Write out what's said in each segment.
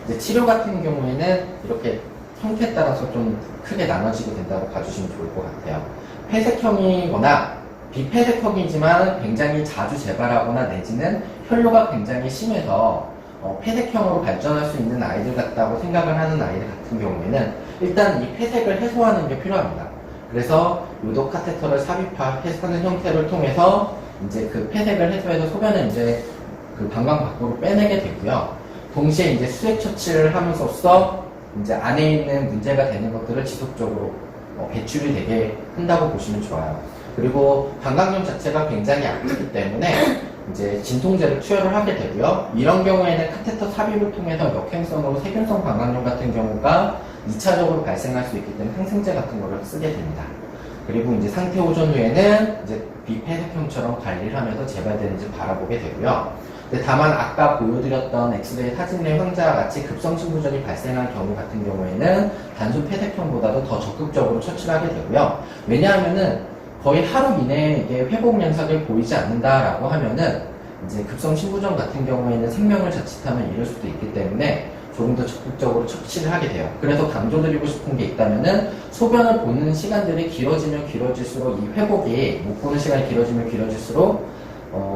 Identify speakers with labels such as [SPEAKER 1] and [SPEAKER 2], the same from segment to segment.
[SPEAKER 1] 이제 치료 같은 경우에는 이렇게 형태에 따라서 좀 크게 나눠지게 된다고 봐주시면 좋을 것 같아요. 폐색형이거나 비폐색형이지만 굉장히 자주 재발하거나 내지는 혈뇨가 굉장히 심해서 폐색형으로 발전할 수 있는 아이들 같다고 생각을 하는 아이들 같은 경우에는 일단 이 폐색을 해소하는 게 필요합니다. 그래서 요독 카테터를 삽입하는 형태를 통해서 이제 그 폐색을 해소해서 소변을 이제 그 방광 밖으로 빼내게 되고요. 동시에 이제 수액 처치를 함으로써 이제 안에 있는 문제가 되는 것들을 지속적으로 배출이 되게 한다고 보시면 좋아요. 그리고 방광염 자체가 굉장히 약하기 때문에 이제 진통제를 투여를 하게 되고요. 이런 경우에는 카테터 삽입을 통해서 역행성으로 세균성 방광염 같은 경우가 2차적으로 발생할 수 있기 때문에 항생제 같은 거를 쓰게 됩니다. 그리고 이제 상태 호전 후에는 이제 비폐색형처럼 관리를 하면서 재발되는지 바라보게 되고요. 근데 다만 아까 보여드렸던 엑스레이 사진의 환자와 같이 급성 신부전이 발생한 경우 같은 경우에는 단순 폐색형보다도 더 적극적으로 처치를 하게 되고요. 왜냐하면은 거의 하루 이내에 이게 회복 현상이 보이지 않는다라고 하면은 이제 급성 신부전 같은 경우에는 생명을 자칫하면 잃을 수도 있기 때문에 조금 더 적극적으로 처치를 하게 돼요. 그래서 강조드리고 싶은 게 있다면은 소변을 보는 시간들이 길어지면 길어질수록 이 회복이 못 보는 시간이 길어지면 길어질수록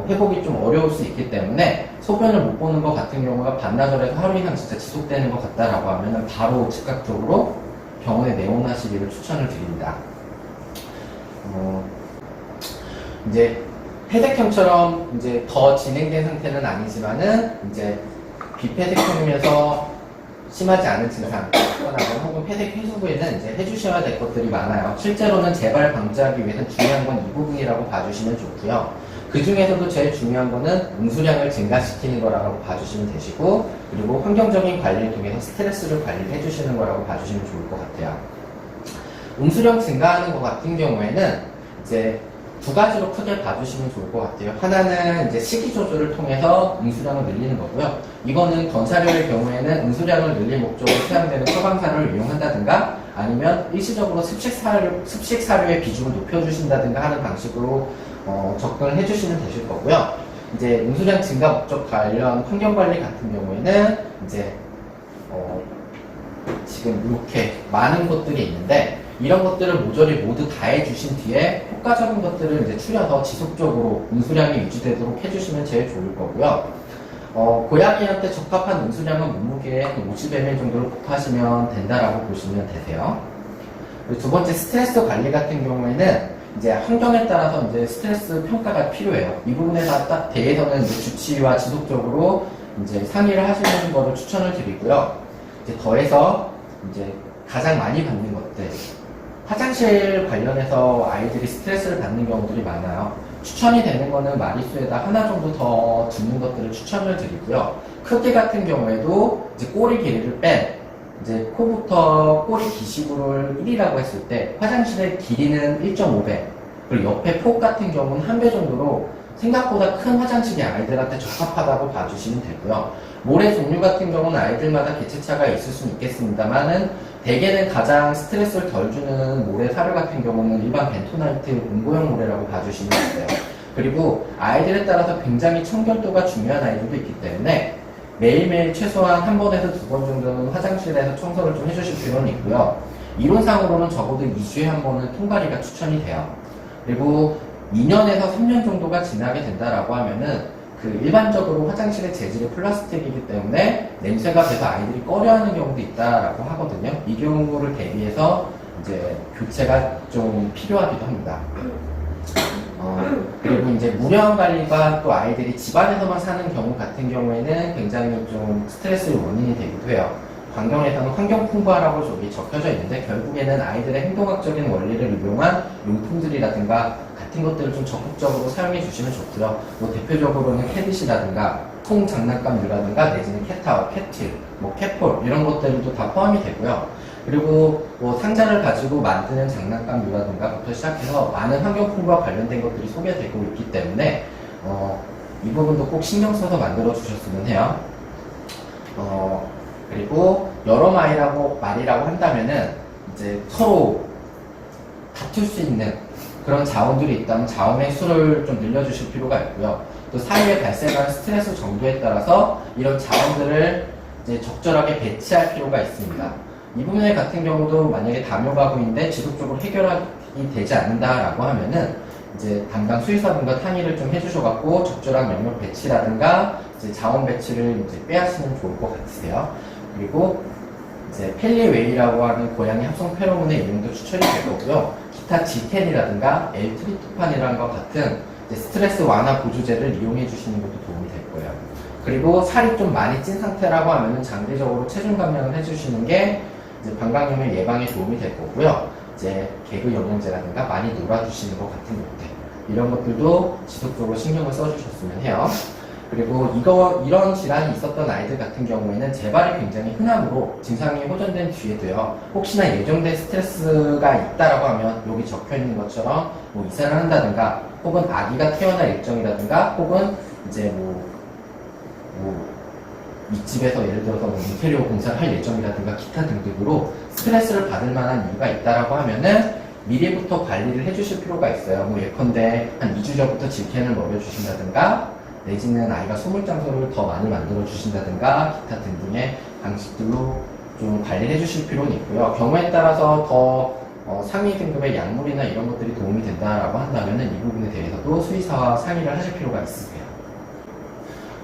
[SPEAKER 1] 회복이 좀 어려울 수 있기 때문에 소변을 못 보는 것 같은 경우가 반나절에서 하루 이상 진짜 지속되는 것 같다라고 하면은 바로 즉각적으로 병원에 내원하시기를 추천을 드립니다. 이제 폐색형처럼 이제 더 진행된 상태는 아니지만은 이제 비폐색형이면서 심하지 않은 증상 혹은 폐색 해소부에는 이제 해주셔야 될 것들이 많아요. 실제로는 재발 방지하기 위해서는 중요한 건 이 부분이라고 봐주시면 좋고요. 그 중에서도 제일 중요한 거는 음수량을 증가시키는 거라고 봐주시면 되시고, 그리고 환경적인 관리를 통해서 스트레스를 관리해 주시는 거라고 봐주시면 좋을 것 같아요. 음수량 증가하는 것 같은 경우에는 이제 두 가지로 크게 봐주시면 좋을 것 같아요. 하나는 이제 식이 조절을 통해서 음수량을 늘리는 거고요. 이거는 건사료의 경우에는 음수량을 늘릴 목적으로 사용되는 처방사료를 이용한다든가 아니면 일시적으로 습식 사료의 비중을 높여주신다든가 하는 방식으로 접근을 해주시면 되실 거고요. 이제 음수량 증가 목적 관련 환경관리 같은 경우에는 이제 지금 이렇게 많은 것들이 있는데 이런 것들을 모조리 모두 다 해주신 뒤에 효과적인 것들을 이제 추려서 지속적으로 음수량이 유지되도록 해주시면 제일 좋을 거고요. 고양이한테 적합한 음수량은 몸무게의 50ml 정도를 곱하시면 된다라고 보시면 되세요. 그리고 두 번째 스트레스 관리 같은 경우에는 이제 환경에 따라서 이제 스트레스 평가가 필요해요. 이 부분에 대해서는 이제 주치의와 지속적으로 이제 상의를 하시는 것을 추천을 드리고요. 이제 더해서 이제 가장 많이 받는 것들, 화장실 관련해서 아이들이 스트레스를 받는 경우들이 많아요. 추천이 되는 거는 마리수에다 하나 정도 더 두는 것들을 추천을 드리고요. 크기 같은 경우에도 이제 꼬리 길이를 뺀 이제 코부터 꼬리 기시부를 1이라고 했을 때 화장실의 길이는 1.5배, 그리고 옆에 폭 같은 경우는 1배 정도로 생각보다 큰 화장실이 아이들한테 적합하다고 봐주시면 되고요. 모래 종류 같은 경우는 아이들마다 개체차가 있을 수는 있겠습니다만은 대개는 가장 스트레스를 덜 주는 모래 사료 같은 경우는 일반 벤토나이트 응고형 모래라고 봐주시면 돼요. 그리고 아이들에 따라서 굉장히 청결도가 중요한 아이들도 있기 때문에 매일매일 최소한 한 번에서 두 번 정도는 화장실에서 청소를 좀 해주실 필요는 있고요. 이론상으로는 적어도 2주에 한 번은 통과리가 추천이 돼요. 그리고 2년에서 3년 정도가 지나게 된다라고 하면은 그 일반적으로 화장실의 재질이 플라스틱이기 때문에 냄새가 배서 아이들이 꺼려하는 경우도 있다라고 하거든요. 이 경우를 대비해서 이제 교체가 좀 필요하기도 합니다. 그리고 이제 무료한 관리가 또 아이들이 집안에서만 사는 경우 같은 경우에는 굉장히 좀 스트레스의 원인이 되기도 해요. 환경에서는 환경 풍부화라고 저기 적혀져 있는데 결국에는 아이들의 행동학적인 원리를 이용한 용품들이라든가 같은 것들을 좀 적극적으로 사용해 주시면 좋고요. 뭐 대표적으로는 캐빗이라든가 통 장난감류라든가 내지는 캣타워, 캣틸, 뭐 캣폴 이런 것들도 다 포함이 되고요. 그리고 뭐 상자를 가지고 만드는 장난감류라든가부터 시작해서 많은 환경 풍부와 관련된 것들이 소개되고 있기 때문에 이 부분도 꼭 신경 써서 만들어 주셨으면 해요. 그리고 여러 말이라고 한다면은 이제 서로 다툴 수 있는 그런 자원들이 있다면 자원의 수를 좀 늘려주실 필요가 있고요. 또 사이에 발생하는 스트레스 정도에 따라서 이런 자원들을 이제 적절하게 배치할 필요가 있습니다. 이 부분에 같은 경우도 만약에 담요가구인데 지속적으로 해결이 되지 않는다라고 하면은 이제 담당 수의사분과 상의를 좀 해주셔갖고 적절한 영역 배치라든가 이제 자원 배치를 이제 빼앗으면 좋을 것 같으세요. 그리고 이제 펠리웨이라고 하는 고양이 합성 페로몬의 이용도 추천이 될 거고요. 기타 G10이라든가 L-트리토판이라는 것 같은 이제 스트레스 완화 보조제를 이용해 주시는 것도 도움이 될 거예요. 그리고 살이 좀 많이 찐 상태라고 하면은 장기적으로 체중 감량을 해주시는 게 이제 방광염의 예방에 도움이 될 거고요. 이제 개그 영양제라든가 많이 놀아주시는 것 같은 것들 이런 것들도 지속적으로 신경을 써주셨으면 해요. 그리고 이런 질환이 있었던 아이들 같은 경우에는 재발이 굉장히 흔하므로 증상이 호전된 뒤에도요, 혹시나 예정된 스트레스가 있다라고 하면 여기 적혀 있는 것처럼 뭐 이사를 한다든가 혹은 아기가 태어날 일정이라든가 혹은 이제 이 집에서 예를 들어서 인테리어 공사를 할 예정이라든가 기타 등등으로 스트레스를 받을 만한 이유가 있다라고 하면은 미리부터 관리를 해주실 필요가 있어요. 뭐 예컨대 한 2주 전부터 질캔을 먹여주신다든가 내지는 아이가 소물 장소를 더 많이 만들어 주신다든가 기타 등등의 방식들로 좀 관리를 해주실 필요는 있고요. 경우에 따라서 더 상위 등급의 약물이나 이런 것들이 도움이 된다라고 한다면은 이 부분에 대해서도 수의사와 상의를 하실 필요가 있으세요.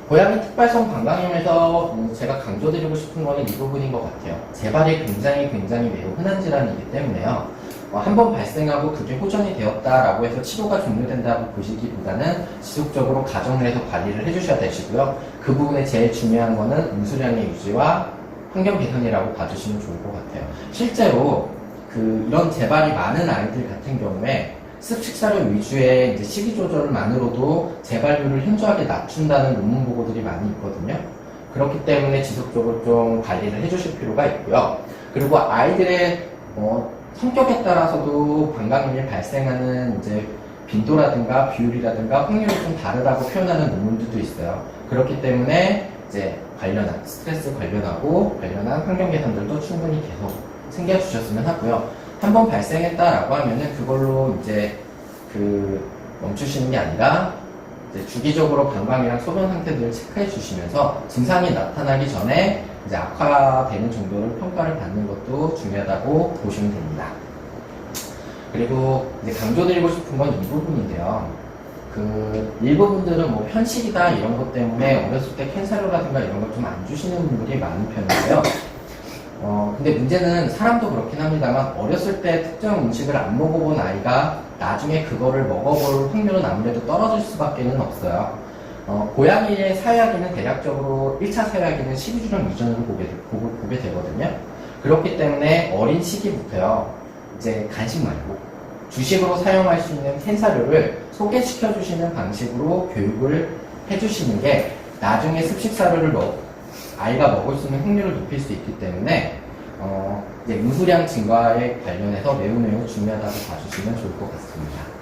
[SPEAKER 1] 고양이 특발성 방광염에서 제가 강조드리고 싶은 거는 이 부분인 것 같아요. 재발이 굉장히 매우 흔한 질환이기 때문에요. 한번 발생하고 그게 호전이 되었다라고 해서 치료가 종료된다고 보시기보다는 지속적으로 가정을 해서 관리를 해주셔야 되시고요. 그 부분에 제일 중요한 거는 음수량의 유지와 환경 개선이라고 봐주시면 좋을 것 같아요. 실제로 이런 재발이 많은 아이들 같은 경우에 습식사료 위주의 이제 식이 조절만으로도 재발률을 현저하게 낮춘다는 논문 보고들이 많이 있거든요. 그렇기 때문에 지속적으로 좀 관리를 해주실 필요가 있고요. 그리고 아이들의 성격에 따라서도 방광염이 발생하는 이제 빈도라든가 비율이라든가 확률이 좀 다르다고 표현하는 논문들도 있어요. 그렇기 때문에 이제 관련한 스트레스 관련하고 관련한 환경 개선들도 충분히 계속 챙겨주셨으면 하고요. 한번 발생했다라고 하면은 그걸로 이제 멈추시는 게 아니라 이제 주기적으로 방광이랑 소변 상태들을 체크해 주시면서 증상이 나타나기 전에 이제 악화되는 정도를 평가를 받는 것도 중요하다고 보시면 됩니다. 그리고 이제 강조드리고 싶은 건 이 부분인데요. 일부 분들은 뭐 편식이다 이런 것 때문에 어렸을 때 캔사료라든가 이런 걸 좀 안 주시는 분들이 많은 편인데요. 근데 문제는 사람도 그렇긴 합니다만 어렸을 때 특정 음식을 안 먹어본 아이가 나중에 그거를 먹어볼 확률은 아무래도 떨어질 수밖에는 없어요. 고양이의 사회학에는 대략적으로 1차 사회학에는 12주령 이전으로 보게 되거든요. 그렇기 때문에 어린 시기부터요, 이제 간식 말고 주식으로 사용할 수 있는 캔사료를 소개시켜 주시는 방식으로 교육을 해주시는 게 나중에 습식사료를 아이가 먹을 수 있는 확률을 높일 수 있기 때문에 이제 음수량 증가에 관련해서 매우 중요하다고 봐주시면 좋을 것 같습니다.